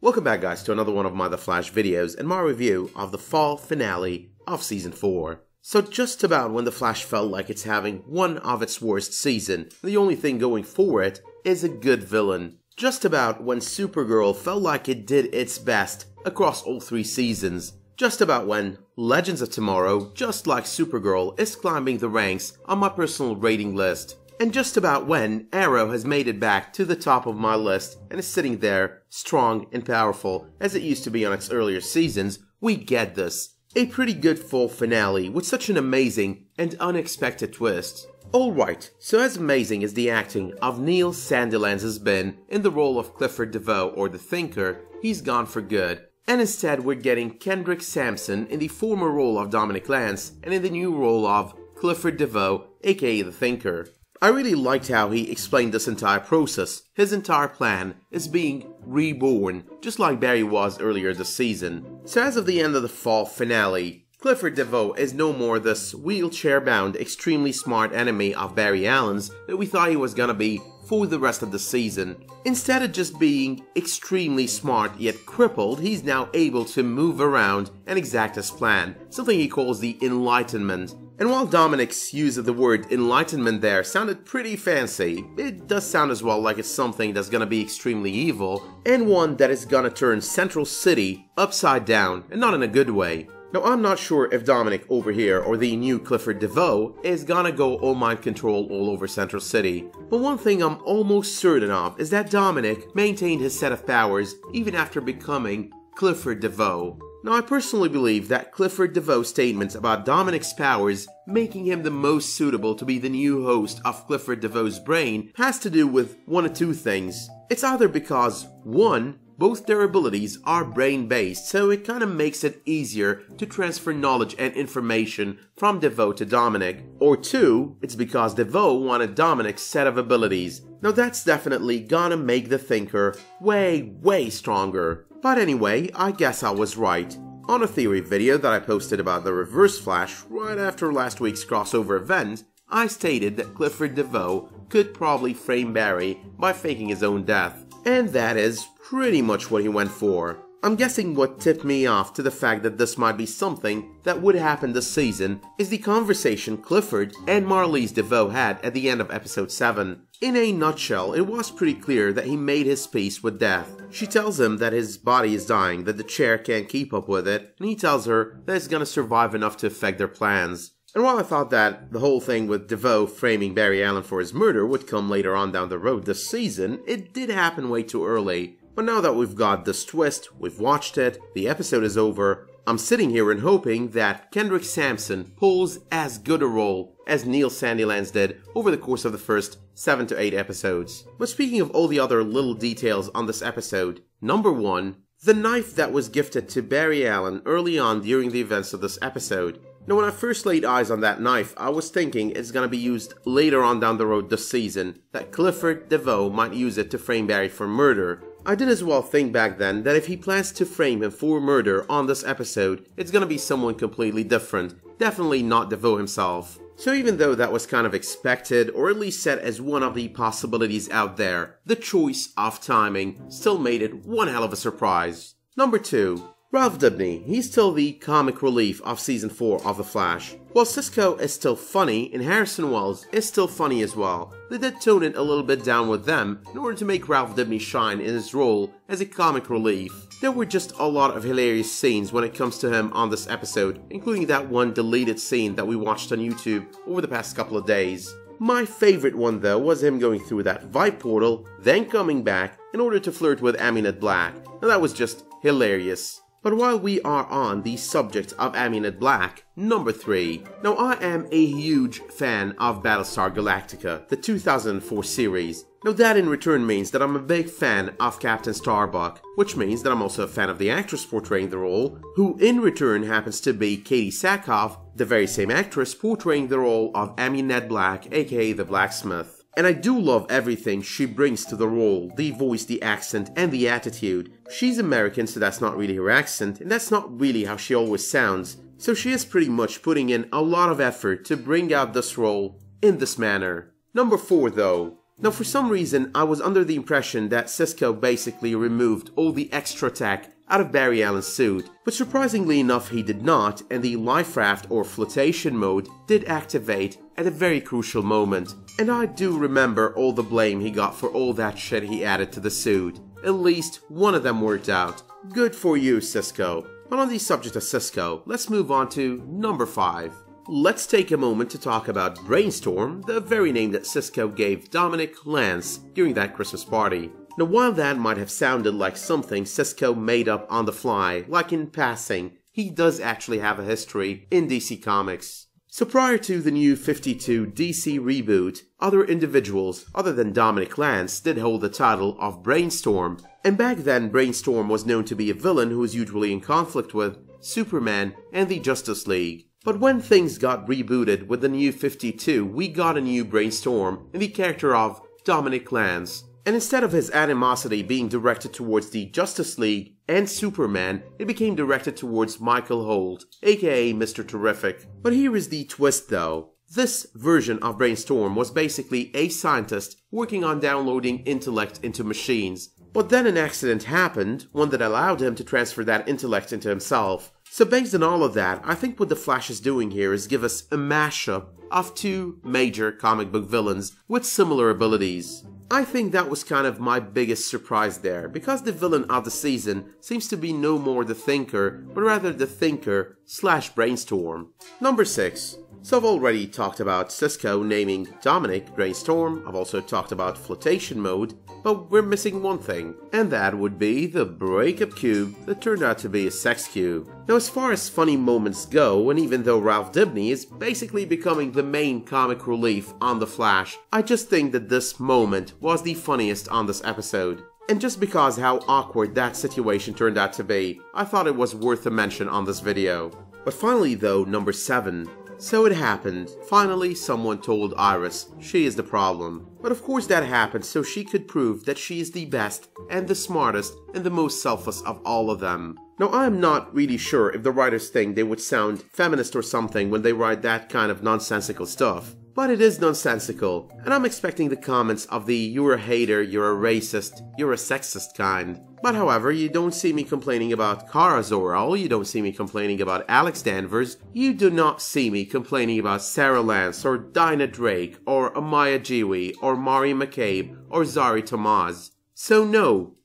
Welcome back guys to another one of my The Flash videos and my review of the fall finale of Season 4. So just about when The Flash felt like it's having one of its worst season, the only thing going for it is a good villain. Just about when Supergirl felt like it did its best across all 3 seasons. Just about when Legends of Tomorrow, just like Supergirl, is climbing the ranks on my personal rating list. And just about when Arrow has made it back to the top of my list and is sitting there, strong and powerful as it used to be on its earlier seasons, we get this. A pretty good fall finale with such an amazing and unexpected twist. Alright, so as amazing as the acting of Neil Sandilands has been in the role of Clifford DeVoe or the Thinker, he's gone for good. And instead we're getting Kendrick Sampson in the former role of Dominic Lance and in the new role of Clifford DeVoe, aka the Thinker. I really liked how he explained this entire process. His entire plan is being reborn, just like Barry was earlier this season. So as of the end of the fall finale, Clifford DeVoe is no more this wheelchair-bound, extremely smart enemy of Barry Allen's that we thought he was gonna be for the rest of the season. Instead of just being extremely smart yet crippled, he's now able to move around and exact his plan, something he calls the Enlightenment. And while Dominic's use of the word enlightenment there sounded pretty fancy, it does sound as well like it's something that's gonna be extremely evil, and one that is gonna turn Central City upside down, and not in a good way. Now I'm not sure if Dominic over here or the new Clifford DeVoe is gonna go all mind control all over Central City, but one thing I'm almost certain of is that Dominic maintained his set of powers even after becoming Clifford DeVoe. Now I personally believe that Clifford DeVoe's statements about Dominic's powers making him the most suitable to be the new host of Clifford DeVoe's brain has to do with one of 2 things. It's either because 1, both their abilities are brain-based, so it kind of makes it easier to transfer knowledge and information from DeVoe to Dominic, or 2, it's because DeVoe wanted Dominic's set of abilities. Now that's definitely gonna make the Thinker way stronger. But anyway, I guess I was right. On a theory video that I posted about the Reverse Flash right after last week's crossover event, I stated that Clifford DeVoe could probably frame Barry by faking his own death. And that is pretty much what he went for. I'm guessing what tipped me off to the fact that this might be something that would happen this season is the conversation Clifford and Marliese DeVoe had at the end of episode 7. In a nutshell, it was pretty clear that he made his peace with death. She tells him that his body is dying, that the chair can't keep up with it, and he tells her that it's gonna survive enough to affect their plans. And while I thought that the whole thing with DeVoe framing Barry Allen for his murder would come later on down the road this season, it did happen way too early. But now that we've got this twist, we've watched it, the episode is over, I'm sitting here and hoping that Kendrick Sampson pulls as good a role as Neil Sandilands did over the course of the first 7 to 8 episodes. But speaking of all the other little details on this episode, number 1, the knife that was gifted to Barry Allen early on during the events of this episode. Now when I first laid eyes on that knife, I was thinking it's gonna be used later on down the road this season, that Clifford DeVoe might use it to frame Barry for murder. I did as well think back then that if he plans to frame him for murder on this episode, it's gonna be someone completely different, definitely not DeVoe himself. So even though that was kind of expected, or at least set as one of the possibilities out there, the choice of timing still made it one hell of a surprise. Number 2. Ralph Dibny, he's still the comic relief of Season 4 of The Flash. While Cisco is still funny, and Harrison Wells is still funny as well, they did tone it a little bit down with them in order to make Ralph Dibny shine in his role as a comic relief. There were just a lot of hilarious scenes when it comes to him on this episode, including that one deleted scene that we watched on YouTube over the past couple of days. My favorite one though was him going through that Vibe portal, then coming back in order to flirt with Amunet Black. Now that was just hilarious. But while we are on the subject of Amunet Black, number 3. Now I am a huge fan of Battlestar Galactica, the 2004 series. Now that in return means that I'm a big fan of Captain Starbuck, which means that I'm also a fan of the actress portraying the role, who in return happens to be Katie Sackhoff, the very same actress portraying the role of Amunet Black, aka the Blacksmith. And I do love everything she brings to the role, the voice, the accent, and the attitude. She's American, so that's not really her accent, and that's not really how she always sounds. So she is pretty much putting in a lot of effort to bring out this role in this manner. Number 4 though. Now for some reason I was under the impression that Cisco basically removed all the extra tech out of Barry Allen's suit, but surprisingly enough he did not, and the life raft or flotation mode did activate at a very crucial moment. And I do remember all the blame he got for all that shit he added to the suit. At least one of them worked out. Good for you, Cisco. But on the subject of Cisco, let's move on to number 5. Let's take a moment to talk about Brainstorm, the very name that Cisco gave Dominic Lance during that Christmas party. Now while that might have sounded like something Cisco made up on the fly, like in passing, he does actually have a history in DC Comics. So prior to the New 52 DC reboot, other individuals other than Dominic Lance did hold the title of Brainstorm, and back then Brainstorm was known to be a villain who was usually in conflict with Superman and the Justice League. But when things got rebooted with the New 52, we got a new Brainstorm in the character of Dominic Lance. And instead of his animosity being directed towards the Justice League and Superman, it became directed towards Michael Holt, aka Mr. Terrific. But here is the twist though. This version of Brainstorm was basically a scientist working on downloading intellect into machines. But then an accident happened, one that allowed him to transfer that intellect into himself. So based on all of that, I think what the Flash is doing here is give us a mashup of two major comic book villains with similar abilities. I think that was kind of my biggest surprise there, because the villain of the season seems to be no more the Thinker, but rather the Thinker / Brainstorm. Number 6. So I've already talked about Cisco naming Dominic Brainstorm, I've also talked about flotation mode, but we're missing one thing, and that would be the breakup cube that turned out to be a sex cube. Now as far as funny moments go, and even though Ralph Dibny is basically becoming the main comic relief on The Flash, I just think that this moment was the funniest on this episode. And just because how awkward that situation turned out to be, I thought it was worth a mention on this video. But finally though, number 7. So it happened. Finally, someone told Iris she is the problem. But of course that happened so she could prove that she is the best and the smartest and the most selfless of all of them. Now I'm not really sure if the writers think they would sound feminist or something when they write that kind of nonsensical stuff. But it is nonsensical, and I'm expecting the comments of the "you're a hater, you're a racist, you're a sexist" kind. But however, you don't see me complaining about Kara Zor-El, you don't see me complaining about Alex Danvers, you do not see me complaining about Sarah Lance or Dinah Drake or Amaya Jiwi or Mari McCabe or Zari Tomaz. So no,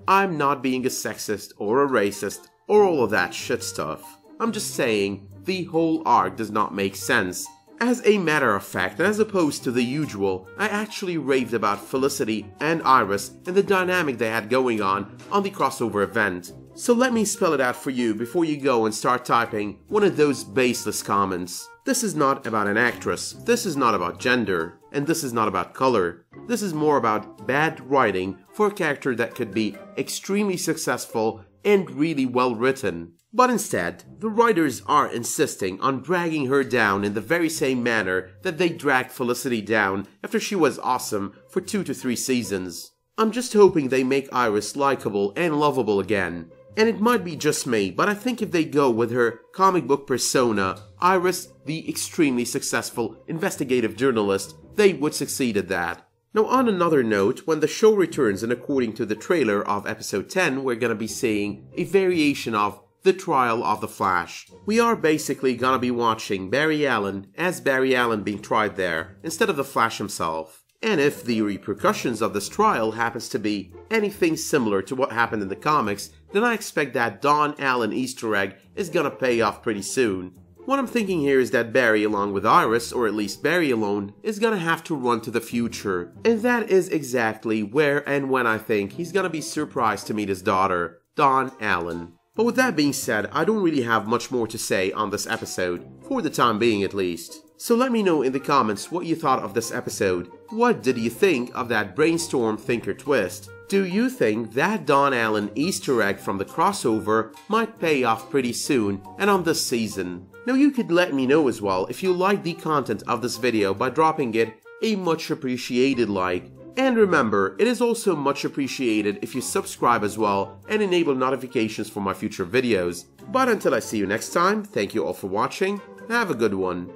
I'm not being a sexist or a racist or all of that shit stuff. I'm just saying the whole arc does not make sense. As a matter of fact, and as opposed to the usual, I actually raved about Felicity and Iris and the dynamic they had going on the crossover event. So let me spell it out for you before you go and start typing one of those baseless comments. This is not about an actress, this is not about gender, and this is not about color. This is more about bad writing for a character that could be extremely successful and really well written. But instead, the writers are insisting on dragging her down in the very same manner that they dragged Felicity down after she was awesome for 2 to 3 seasons. I'm just hoping they make Iris likable and lovable again. And it might be just me, but I think if they go with her comic book persona, Iris, the extremely successful investigative journalist, they would succeed at that. Now on another note, when the show returns and according to the trailer of episode 10, we're gonna be seeing a variation of The Trial of the Flash. We are basically gonna be watching Barry Allen as Barry Allen being tried there, instead of the Flash himself. And if the repercussions of this trial happens to be anything similar to what happened in the comics, then I expect that Don Allen Easter egg is gonna pay off pretty soon. What I'm thinking here is that Barry, along with Iris, or at least Barry alone, is gonna have to run to the future. And that is exactly where and when I think he's gonna be surprised to meet his daughter, Don Allen. But with that being said, I don't really have much more to say on this episode, for the time being at least. So let me know in the comments what you thought of this episode. What did you think of that Brainstorm Thinker twist? Do you think that Don Allen Easter egg from the crossover might pay off pretty soon and on this season? Now you could let me know as well if you like the content of this video by dropping it a much appreciated like. And remember, it is also much appreciated if you subscribe as well and enable notifications for my future videos. But until I see you next time, thank you all for watching, have a good one.